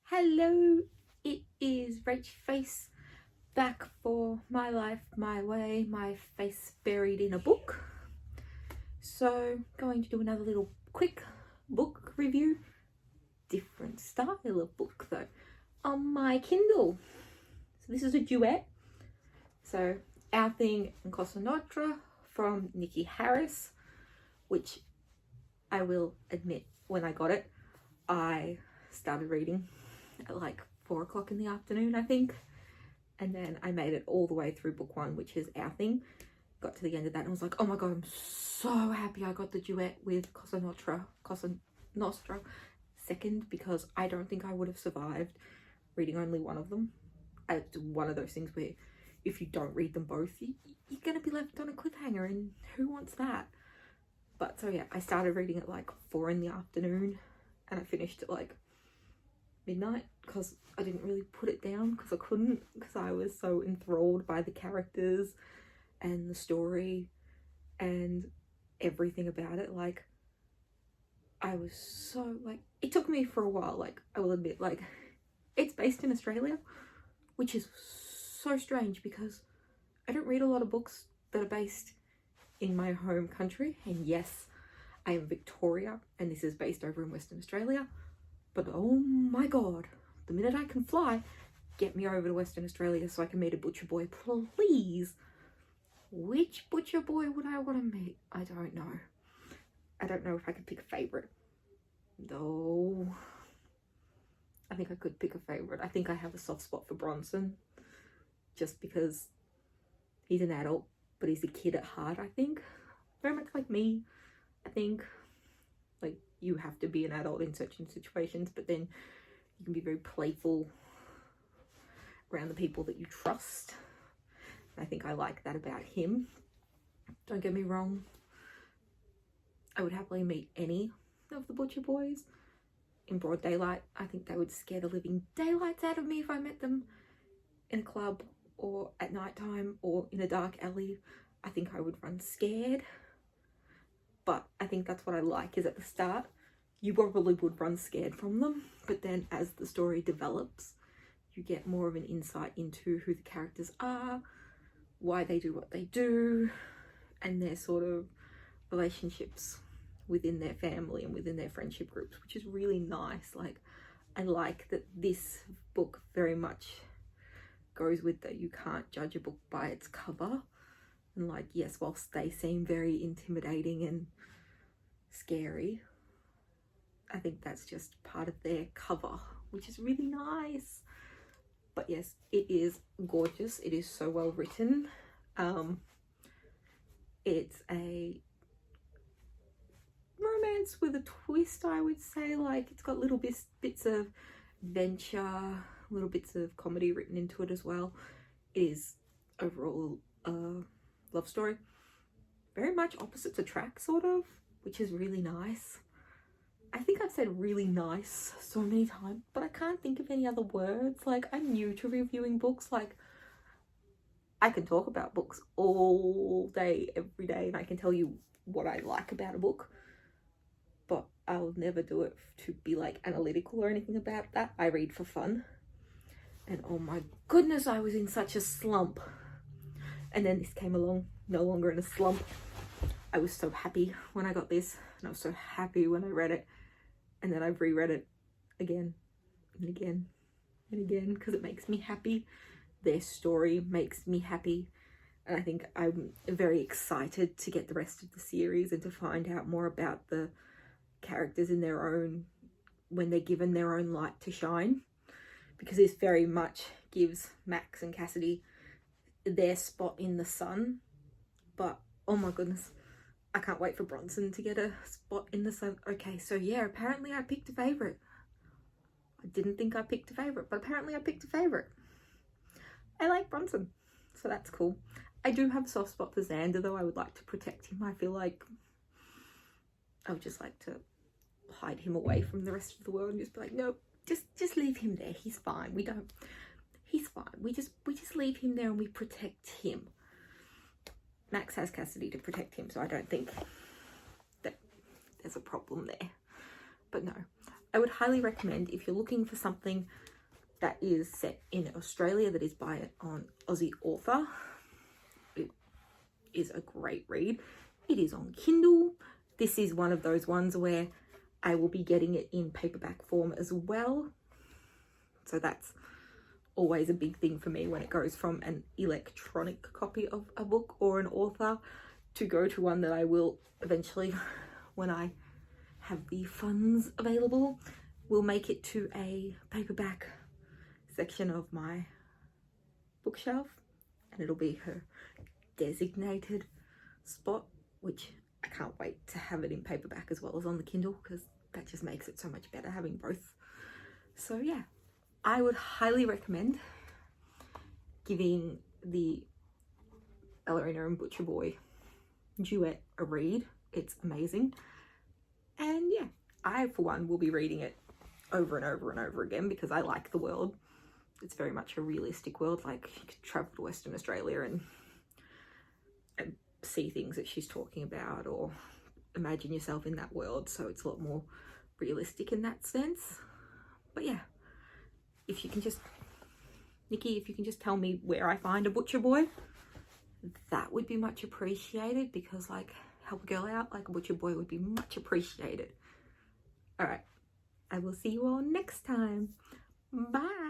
Hello, it is Rach Face back for My Life, My Way, my face buried in a book. So, going to do another little quick book review. Different style of book though, on my Kindle. So this is a duet. So, Our Thing and Cosa Nostra from Nicci Harris, which I will admit, when I got it, I started reading at like 4 o'clock in the afternoon, I think, and then I made it all the way through book 1, which is Our Thing. Got to the end of that and I was like, oh my god, I'm so happy I got the duet with Cosa Nostra second, because I don't think I would have survived reading only one of them. It's one of those things where if you don't read them both, you're gonna be left on a cliffhanger, and who wants that? But so yeah, I started reading at like 4 in the afternoon and I finished at like midnight, because I didn't really put it down because I couldn't, because I was so enthralled by the characters and the story and everything about it. Like, I was so, like, it took me for a while, like, I will admit, like, it's based in Australia, which is so strange because I don't read a lot of books that are based in my home country. And yes, I am Victoria and this is based over in Western Australia, but oh my god, the minute I can fly, get me over to Western Australia so I can meet a butcher boy, please. Which butcher boy would I want to meet? I don't know. I don't know if I could pick a favourite. No. I think I could pick a favourite. I think I have a soft spot for Bronson, just because he's an adult, but he's a kid at heart, I think. Very much like me, I think. Like, you have to be an adult in certain situations, but then you can be very playful around the people that you trust. I think I like that about him. Don't get me wrong, I would happily meet any of the butcher boys in broad daylight. I think they would scare the living daylights out of me if I met them in a club or at night time or in a dark alley. I think I would run scared. But I think that's what I like, is at the start you probably would run scared from them, but then as the story develops you get more of an insight into who the characters are, why they do what they do, and their sort of relationships within their family and within their friendship groups, which is really nice. Like, I like that this book very much goes with that you can't judge a book by its cover. And like, yes, whilst they seem very intimidating and scary, I think that's just part of their cover, which is really nice. But yes, it is gorgeous. It is so well written. It's a romance with a twist, I would say. Like, it's got little bits of adventure, little bits of comedy written into it as well. It is overall a love story, very much opposites attract, sort of, which is really nice. I think I've said really nice so many times, but I can't think of any other words. Like, I'm new to reviewing books. Like, I can talk about books all day, every day, and I can tell you what I like about a book, but I'll never do it to be like analytical or anything about that. I read for fun. And oh my goodness, I was in such a slump. And then this came along, no longer in a slump. I was so happy when I got this, and I was so happy when I read it. And then I've reread it again and again and again because it makes me happy. Their story makes me happy. And I think I'm very excited to get the rest of the series and to find out more about the characters in their own, when they're given their own light to shine. Because this very much gives Max and Cassidy their spot in the sun. But oh my goodness, I can't wait for Bronson to get a spot in the sun. Okay, so yeah, apparently I picked a favourite. I didn't think I picked a favourite, but apparently I picked a favourite. I like Bronson, so that's cool. I do have a soft spot for Xander though. I would like to protect him. I feel like I would just like to hide him away from the rest of the world and just be like, no, just leave him there. He's fine. He's fine. We just leave him there and we protect him. Max has Cassidy to protect him, so I don't think that there's a problem there. But no, I would highly recommend, if you're looking for something that is set in Australia that is by an Aussie author, it is a great read. It is on Kindle. This is one of those ones where I will be getting it in paperback form as well. So that's always a big thing for me when it goes from an electronic copy of a book or an author to go to one that I will eventually, when I have the funds available, will make it to a paperback section of my bookshelf, and it'll be her designated spot, which I can't wait to have it in paperback as well as on the Kindle, because that just makes it so much better having both. So yeah, I would highly recommend giving the Ballerina and Butcher Boy duet a read. It's amazing. And yeah, I for one will be reading it over and over and over again because I like the world. It's very much a realistic world. Like, you could travel to Western Australia and see things that she's talking about, or imagine yourself in that world. So it's a lot more realistic in that sense. But yeah, if you can just, Nicci, if you can just tell me where I find a Butcher Boy, that would be much appreciated, because like, help a girl out, like a Butcher Boy would be much appreciated. All right, I will see you all next time. Bye.